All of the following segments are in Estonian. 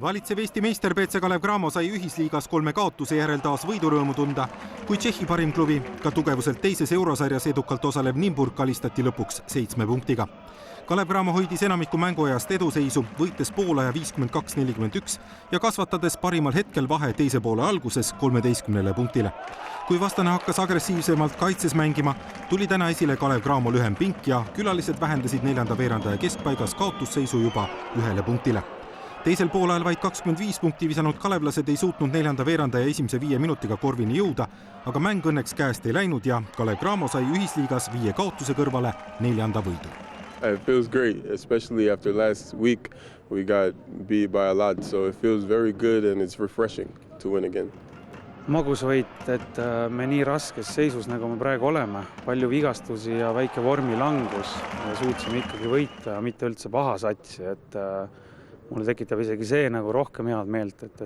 Valitsev Eesti meister BC Kalev Cramo sai ühisliigas 3 kaotuse järel taas võidurõõmu tunda, kui Tšehhi parim klubi, ka tugevuselt teises eurosarjas edukalt osalev Nimburg alistati lõpuks 7 punktiga. Kalev Cramo hoidis enamiku mänguajast eduseisu, võites poolaja 52-41 ja kasvatades parimal hetkel vahe teise poole alguses 13 punktile. Kui vastane hakkas agressiivsemalt kaitses mängima, tuli täna esile Kalev Cramo lühem pink ja külalised vähendasid 4. veerandaja keskpaigas kaotusseisu juba 1 punktile. Teisel poolajal vaid 25 punkti visanud kalevlased ei suutnud 4. veerandaja esimese 5 minutiga korvini jõuda, aga mäng õnneks käest ei läinud ja Kalev Cramo sai ühisliigas 5 kaotuse kõrvale 4. võidu. It feels great, especially after last week we got beat by a lot, so it feels very good and it's refreshing to win again. Magus võit, et me nii raskes seisus, nagu me praegu oleme, palju vigastusi ja väike vormilangus ja suutsime ikkagi võita, mitte üldse paha satsi, et mulle tekitab isegi see nagu rohkem head meelt, et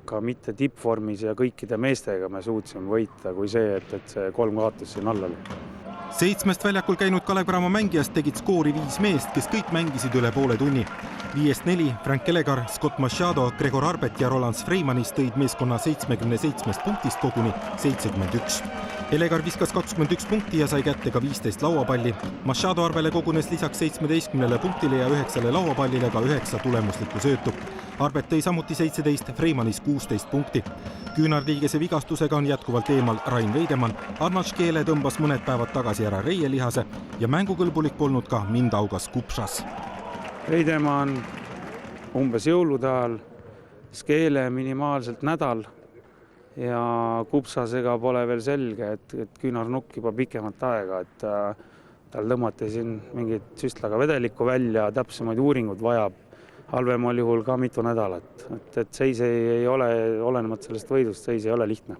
ka mitte tippvormis ja kõikide meestega me suutsime võita kui see, et see 3 kaotust siin all oli. 7 väljakul käinud Kalev Cramo mängijast tegid skoori 5 meest, kes kõik mängisid üle poole tunni. 5-4 Frank Elegar, Scott Machado, Gregor Arbet ja Roland Freimanis tõid meeskonna 77 punktist koguni 71. Elegar viskas 21 punkti ja sai kätte ka 15 lauapalli. Machado arvele kogunes lisaks 17 punktile ja 9 lauapallile ka 9 tulemuslikku söötu. Arbet tõi samuti 17, Freimanis 16 punkti. Küünarliigese vigastusega on jätkuvalt eemal Rain Veidemann, Arnold Škele tõmbas mõned päevad tagasi ära reielihase ja mängukõlbulik polnud ka Mindaugas Kupšas. Veidemann umbes jõulude ajal, Škele minimaalselt nädal ja Kupšasega pole veel selge, et küünarnukk juba pikemat aega, et tal tõmmati siin mingit süstlaga vedelikku välja, täpsemaid uuringud vajab. Halvemal juhul ka mitu nädalat, et seis ei ole, olenemata sellest võidust, seis ei ole lihtne.